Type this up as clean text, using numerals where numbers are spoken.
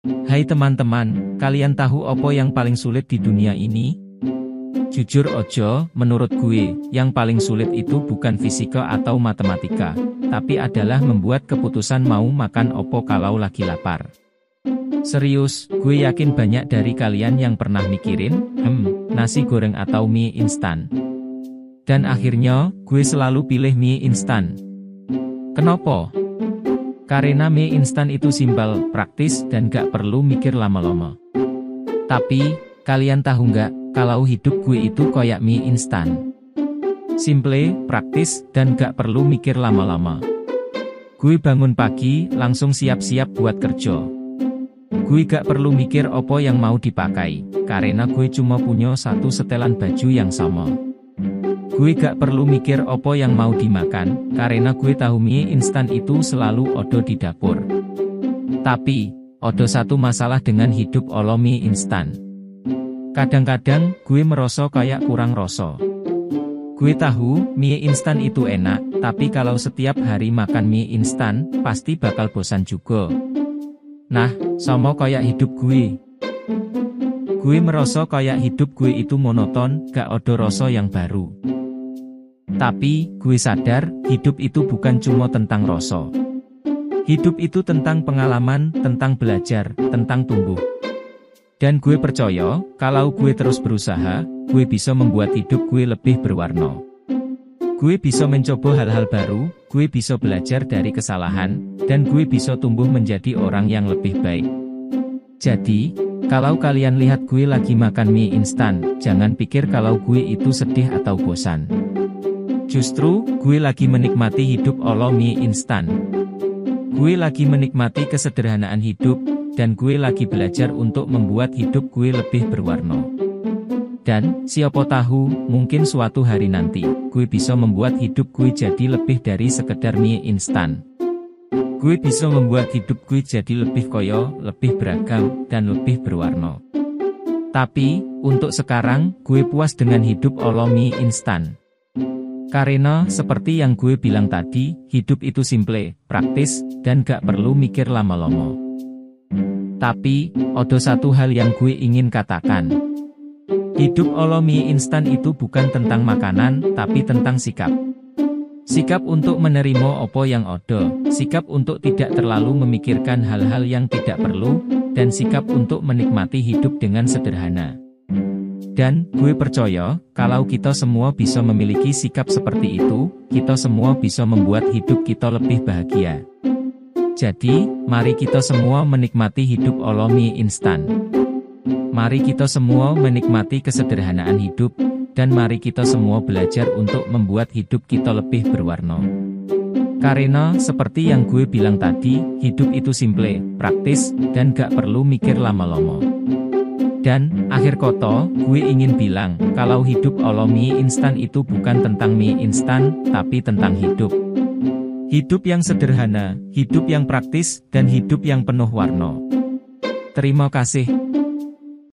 Hai teman-teman, kalian tahu apa yang paling sulit di dunia ini? Jujur ojo, menurut gue, yang paling sulit itu bukan fisika atau matematika, tapi adalah membuat keputusan mau makan opo kalau lagi lapar. Serius, gue yakin banyak dari kalian yang pernah mikirin, nasi goreng atau mie instan. Dan akhirnya, gue selalu pilih mie instan. Kenapa? Karena mie instan itu simpel, praktis, dan gak perlu mikir lama-lama. Tapi, kalian tahu nggak, kalau hidup gue itu kayak mie instan. Simple, praktis, dan gak perlu mikir lama-lama. Gue bangun pagi, langsung siap-siap buat kerja. Gue gak perlu mikir apa yang mau dipakai, karena gue cuma punya satu setelan baju yang sama. Gue gak perlu mikir apa yang mau dimakan, karena gue tahu mie instan itu selalu ada di dapur. Tapi, ada satu masalah dengan hidup olo mie instan. Kadang-kadang, gue merasa kayak kurang rasa. Gue tahu, mie instan itu enak, tapi kalau setiap hari makan mie instan, pasti bakal bosan juga. Nah, sama kayak hidup gue. Gue merasa kayak hidup gue itu monoton, gak ada rasa yang baru. Tapi, gue sadar, hidup itu bukan cuma tentang rasa. Hidup itu tentang pengalaman, tentang belajar, tentang tumbuh. Dan gue percaya, kalau gue terus berusaha, gue bisa membuat hidup gue lebih berwarna. Gue bisa mencoba hal-hal baru, gue bisa belajar dari kesalahan, dan gue bisa tumbuh menjadi orang yang lebih baik. Jadi, kalau kalian lihat gue lagi makan mie instan, jangan pikir kalau gue itu sedih atau bosan. Justru, gue lagi menikmati hidup olo mie instan. Gue lagi menikmati kesederhanaan hidup, dan gue lagi belajar untuk membuat hidup gue lebih berwarna. Dan, siapa tahu, mungkin suatu hari nanti, gue bisa membuat hidup gue jadi lebih dari sekedar mie instan. Gue bisa membuat hidup gue jadi lebih kaya, lebih beragam, dan lebih berwarna. Tapi, untuk sekarang, gue puas dengan hidup olo mie instan. Karena, seperti yang gue bilang tadi, hidup itu simple, praktis, dan gak perlu mikir lama-lama. Tapi, ada satu hal yang gue ingin katakan. Hidup olo mie instan itu bukan tentang makanan, tapi tentang sikap. Sikap untuk menerima apa yang ada, sikap untuk tidak terlalu memikirkan hal-hal yang tidak perlu, dan sikap untuk menikmati hidup dengan sederhana. Dan, gue percaya, kalau kita semua bisa memiliki sikap seperti itu, kita semua bisa membuat hidup kita lebih bahagia. Jadi, mari kita semua menikmati hidup olo mie instan. Mari kita semua menikmati kesederhanaan hidup, dan mari kita semua belajar untuk membuat hidup kita lebih berwarna. Karena, seperti yang gue bilang tadi, hidup itu simple, praktis, dan gak perlu mikir lama-lama. Dan, akhir kata, gue ingin bilang, kalau hidup olo mie instan itu bukan tentang mie instan, tapi tentang hidup. Hidup yang sederhana, hidup yang praktis, dan hidup yang penuh warna. Terima kasih.